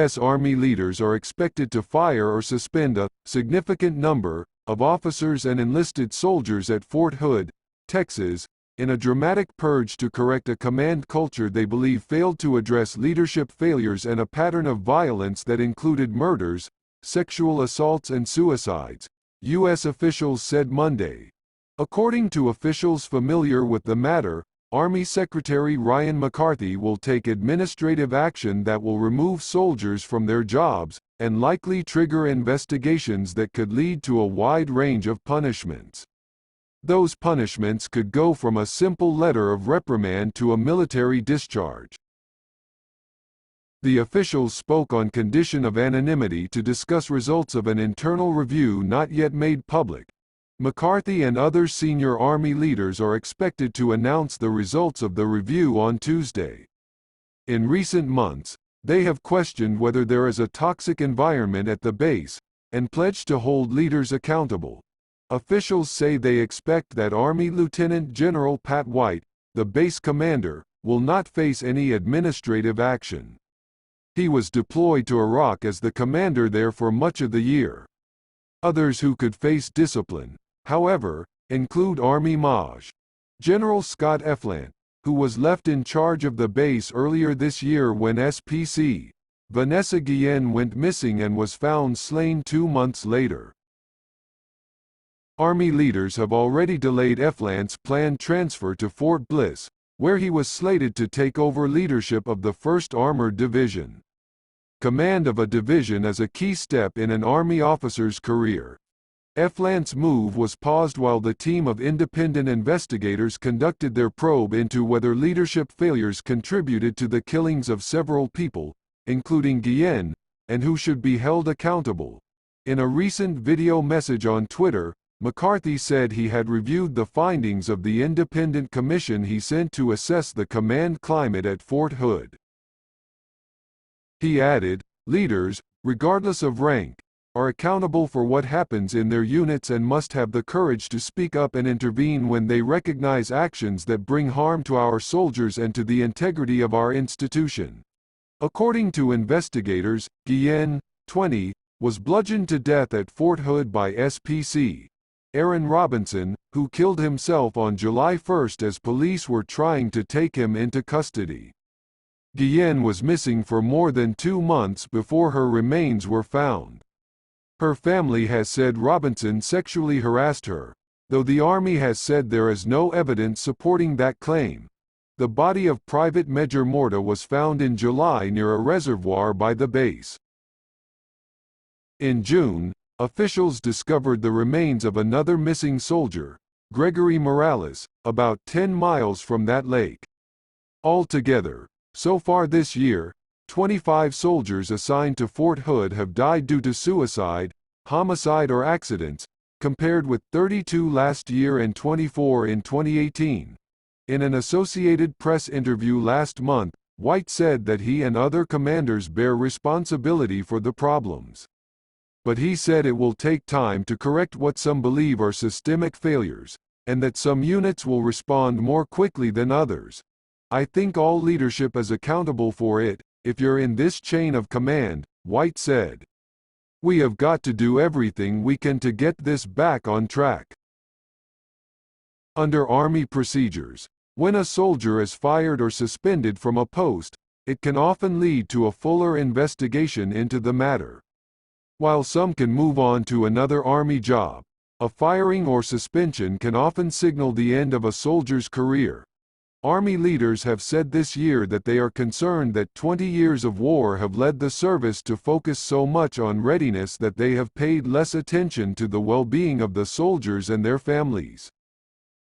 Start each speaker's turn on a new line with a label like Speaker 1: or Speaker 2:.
Speaker 1: U.S. Army leaders are expected to fire or suspend a significant number of officers and enlisted soldiers at Fort Hood, Texas, in a dramatic purge to correct a command culture they believe failed to address leadership failures and a pattern of violence that included murders, sexual assaults and suicides, U.S. officials said Monday. According to officials familiar with the matter, Army Secretary Ryan McCarthy will take administrative action that will remove soldiers from their jobs, and likely trigger investigations that could lead to a wide range of punishments. Those punishments could go from a simple letter of reprimand to a military discharge. The officials spoke on condition of anonymity to discuss results of an internal review not yet made public. McCarthy and other senior Army leaders are expected to announce the results of the review on Tuesday. In recent months, they have questioned whether there is a toxic environment at the base, and pledged to hold leaders accountable. Officials say they expect that Army Lieutenant General Pat White, the base commander, will not face any administrative action. He was deployed to Iraq as the commander there for much of the year. Others who could face discipline, however, include Army Maj. General Scott Eflant, who was left in charge of the base earlier this year when SPC Vanessa Guillen went missing and was found slain 2 months later. Army leaders have already delayed Eflant's planned transfer to Fort Bliss, where he was slated to take over leadership of the 1st Armored Division. Command of a division is a key step in an Army officer's career. Eflant's move was paused while the team of independent investigators conducted their probe into whether leadership failures contributed to the killings of several people, including Guillen, and who should be held accountable. In a recent video message on Twitter, McCarthy said he had reviewed the findings of the independent commission he sent to assess the command climate at Fort Hood. He added, "Leaders, regardless of rank, are accountable for what happens in their units and must have the courage to speak up and intervene when they recognize actions that bring harm to our soldiers and to the integrity of our institution." According to investigators, Guillen, 20, was bludgeoned to death at Fort Hood by SPC Aaron Robinson, who killed himself on July 1 as police were trying to take him into custody. Guillen was missing for more than 2 months before her remains were found. Her family has said Robinson sexually harassed her, though the Army has said there is no evidence supporting that claim. The body of Private Major Morta was found in July near a reservoir by the base. In June, officials discovered the remains of another missing soldier, Gregory Morales, about 10 miles from that lake. Altogether, so far this year, 25 soldiers assigned to Fort Hood have died due to suicide, homicide or accidents, compared with 32 last year and 24 in 2018. In an Associated Press interview last month, White said that he and other commanders bear responsibility for the problems. But he said it will take time to correct what some believe are systemic failures, and that some units will respond more quickly than others. "I think all leadership is accountable for it, if you're in this chain of command," White said. "We have got to do everything we can to get this back on track." Under Army procedures, when a soldier is fired or suspended from a post, it can often lead to a fuller investigation into the matter. While some can move on to another Army job, a firing or suspension can often signal the end of a soldier's career. Army leaders have said this year that they are concerned that 20 years of war have led the service to focus so much on readiness that they have paid less attention to the well-being of the soldiers and their families.